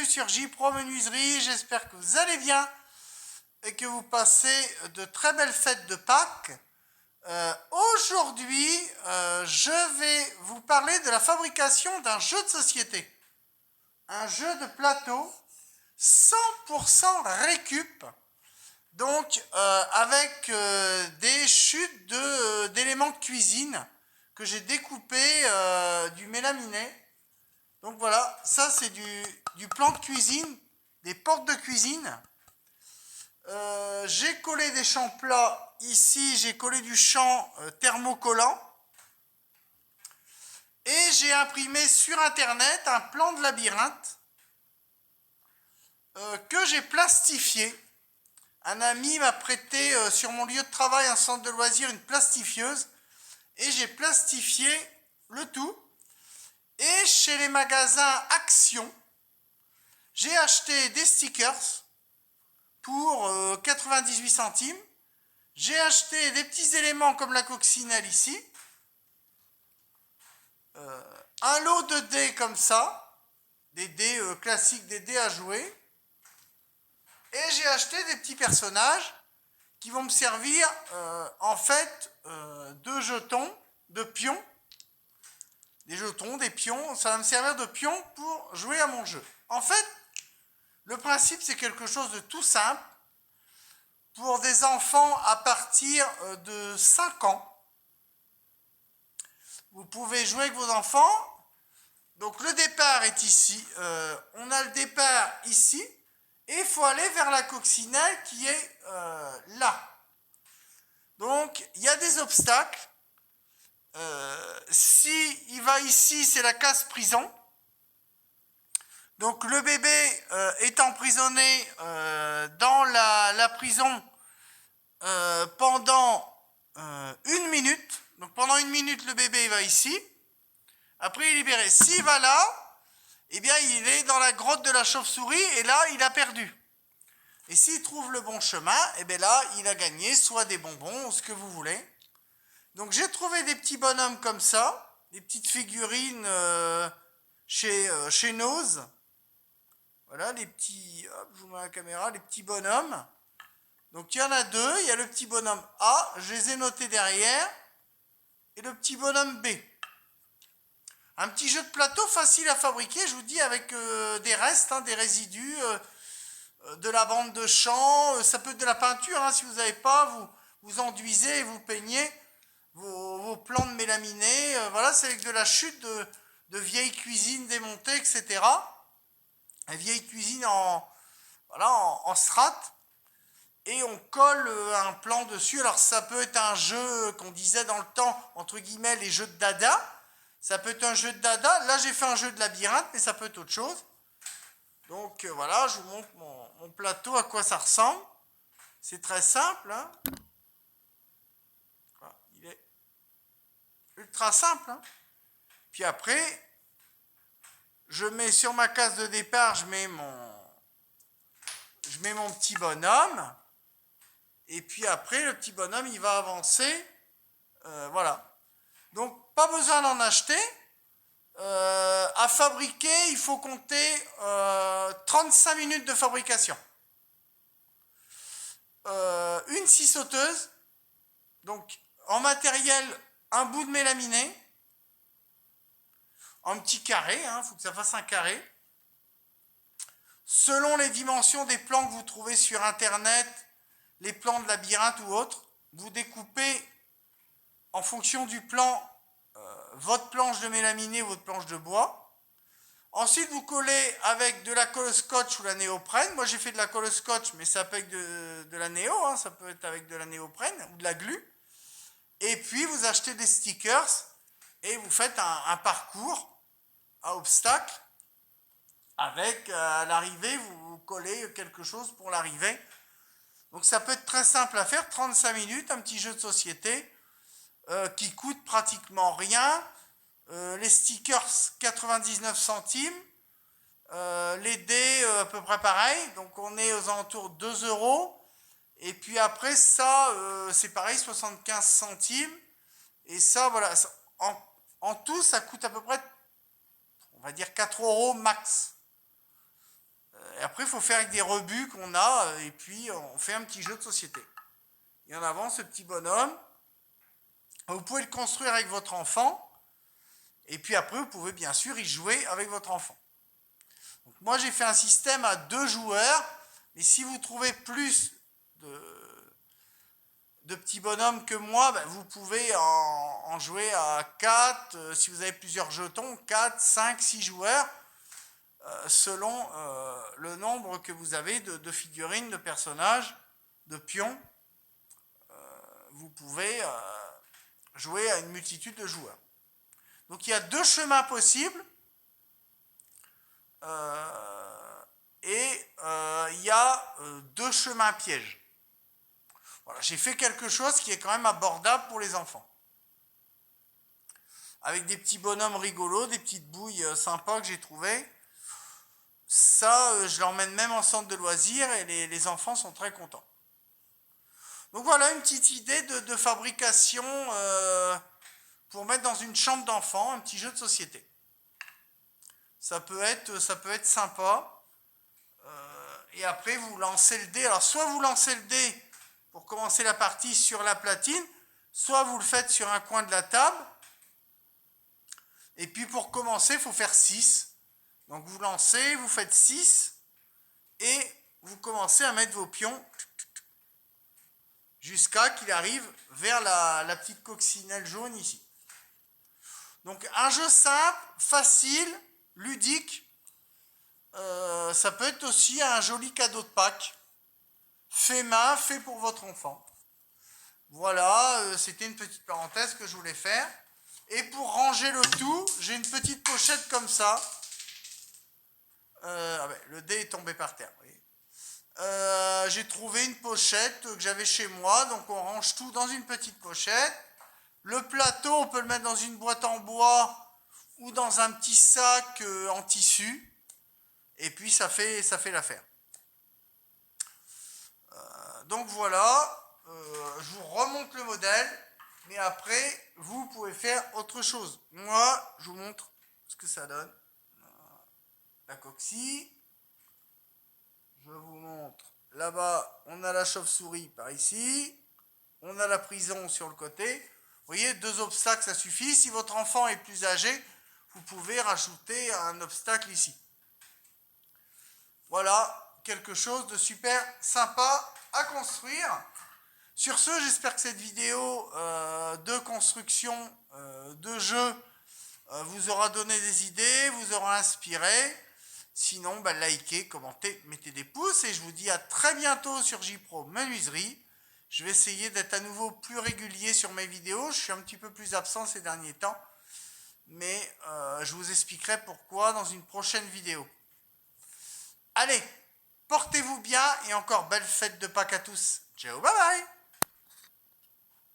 bienvenue sur J-Pro Menuiserie, j'espère que vous allez bien et que vous passez de très belles fêtes de Pâques. Aujourd'hui, je vais vous parler de la fabrication d'un jeu de société. Un jeu de plateau 100% récup, donc avec des chutes d'éléments de cuisine que j'ai découpés du mélaminé. Donc voilà, ça c'est du plan de cuisine, des portes de cuisine. J'ai collé des champs plats. Ici, j'ai collé du champ thermocollant. Et j'ai imprimé sur Internet un plan de labyrinthe que j'ai plastifié. Un ami m'a prêté sur mon lieu de travail, un centre de loisirs, une plastifieuse. Et j'ai plastifié le tout. Et chez les magasins Action, j'ai acheté des stickers pour 98 centimes. J'ai acheté des petits éléments comme la coccinelle ici. Un lot de dés comme ça. Des dés classiques, des dés à jouer. Et j'ai acheté des petits personnages qui vont me servir en fait de jetons, de pions. Des jetons, des pions, ça va me servir de pions pour jouer à mon jeu. En fait, le principe, c'est quelque chose de tout simple. Pour des enfants à partir de 5 ans, vous pouvez jouer avec vos enfants. Donc le départ est ici. On a le départ ici. Et il faut aller vers la coccinelle qui est là. Donc, il y a des obstacles. Si il va ici, c'est la case prison. Donc le bébé est emprisonné dans la prison pendant 1 minute. Donc pendant 1 minute, le bébé va ici. Après, il est libéré. S'il va là, eh bien, il est dans la grotte de la chauve-souris et là, il a perdu. Et s'il trouve le bon chemin, eh bien là, il a gagné soit des bonbons ou ce que vous voulez. Donc j'ai trouvé des petits bonhommes comme ça, des petites figurines chez Nose. Voilà, les petits, hop, je vous mets la caméra, les petits bonhommes. Donc il y en a deux, il y a le petit bonhomme A, je les ai notés derrière, et le petit bonhomme B. Un petit jeu de plateau facile à fabriquer, je vous dis, avec des restes, des résidus, de la bande de champ, ça peut être de la peinture, si vous n'avez pas, vous enduisez et vous peignez vos plans de mélaminé. Voilà, c'est avec de la chute de vieilles cuisines démontées, etc. Une vieille cuisine en strate. Et on colle un plan dessus. Alors ça peut être un jeu qu'on disait dans le temps, entre guillemets, les jeux de dada. Ça peut être un jeu de dada. Là, j'ai fait un jeu de labyrinthe, mais ça peut être autre chose. Donc voilà, je vous montre mon plateau, à quoi ça ressemble. C'est très simple. Il est ultra simple. Puis après, je mets sur ma case de départ, je mets mon petit bonhomme. Et puis après, le petit bonhomme, il va avancer. Voilà. Donc, pas besoin d'en acheter. À fabriquer, il faut compter 35 minutes de fabrication. Une scie sauteuse. Donc, en matériel, un bout de mélaminé. Un petit carré, il faut que ça fasse un carré. Selon les dimensions des plans que vous trouvez sur Internet, les plans de labyrinthe ou autres, vous découpez en fonction du plan votre planche de mélaminé ou votre planche de bois. Ensuite, vous collez avec de la colle scotch ou la néoprène. Moi, j'ai fait de la colle scotch, mais ça peut être de la néo, ça peut être avec de la néoprène ou de la glu. Et puis, vous achetez des stickers et vous faites un parcours à obstacles. Avec à l'arrivée, vous collez quelque chose pour l'arrivée. Donc ça peut être très simple à faire, 35 minutes, un petit jeu de société qui coûte pratiquement rien. Les stickers, 99 centimes. Les dés, à peu près pareil. Donc on est aux alentours de 2 euros. Et puis après ça, c'est pareil, 75 centimes. Et ça, voilà, en tout, ça coûte à peu près, on va dire 4 euros max. Et après, il faut faire avec des rebuts qu'on a, et puis on fait un petit jeu de société. Et en avant, ce petit bonhomme, vous pouvez le construire avec votre enfant, et puis après, vous pouvez bien sûr y jouer avec votre enfant. Donc, moi, j'ai fait un système à 2 joueurs, mais si vous trouvez plus de petits bonhommes que moi, ben, vous pouvez en jouer à 4, si vous avez plusieurs jetons, 4, 5, 6 joueurs, selon le nombre que vous avez de figurines, de personnages, de pions. Vous pouvez jouer à une multitude de joueurs. Donc il y a 2 chemins possibles, et il y a 2 chemins pièges. Voilà, j'ai fait quelque chose qui est quand même abordable pour les enfants. Avec des petits bonhommes rigolos, des petites bouilles sympas que j'ai trouvées. Ça, je l'emmène même en centre de loisirs et les enfants sont très contents. Donc voilà une petite idée de fabrication pour mettre dans une chambre d'enfant, un petit jeu de société. Ça peut être sympa. Et après, vous lancez le dé. Alors, soit vous lancez le dé pour commencer la partie sur la platine, soit vous le faites sur un coin de la table. Et puis, pour commencer, il faut faire 6. Donc, vous lancez, vous faites 6, et vous commencez à mettre vos pions jusqu'à qu'il arrive vers la petite coccinelle jaune ici. Donc, un jeu simple, facile, ludique. Ça peut être aussi un joli cadeau de Pâques, fait main, fait pour votre enfant. Voilà, c'était une petite parenthèse que je voulais faire. Et pour ranger le tout, j'ai une petite pochette comme ça. Le dé est tombé par terre. J'ai trouvé une pochette que j'avais chez moi, donc on range tout dans une petite pochette. Le plateau, on peut le mettre dans une boîte en bois ou dans un petit sac en tissu. Et puis ça fait l'affaire. Donc voilà, je vous remonte le modèle, mais après, vous pouvez faire autre chose. Moi, je vous montre ce que ça donne. La coccyne. Je vous montre. Là-bas, on a la chauve-souris par ici. On a la prison sur le côté. Vous voyez, 2 obstacles, ça suffit. Si votre enfant est plus âgé, vous pouvez rajouter un obstacle ici. Voilà, quelque chose de super sympa à construire. Sur ce, j'espère que cette vidéo de construction de jeu vous aura donné des idées, vous aura inspiré. Sinon, likez, commentez, mettez des pouces et je vous dis à très bientôt sur JPro Menuiserie. Je vais essayer d'être à nouveau plus régulier sur mes vidéos. Je suis un petit peu plus absent ces derniers temps, mais je vous expliquerai pourquoi dans une prochaine vidéo. Allez, portez-vous bien et encore belle fête de Pâques à tous. Ciao, bye bye.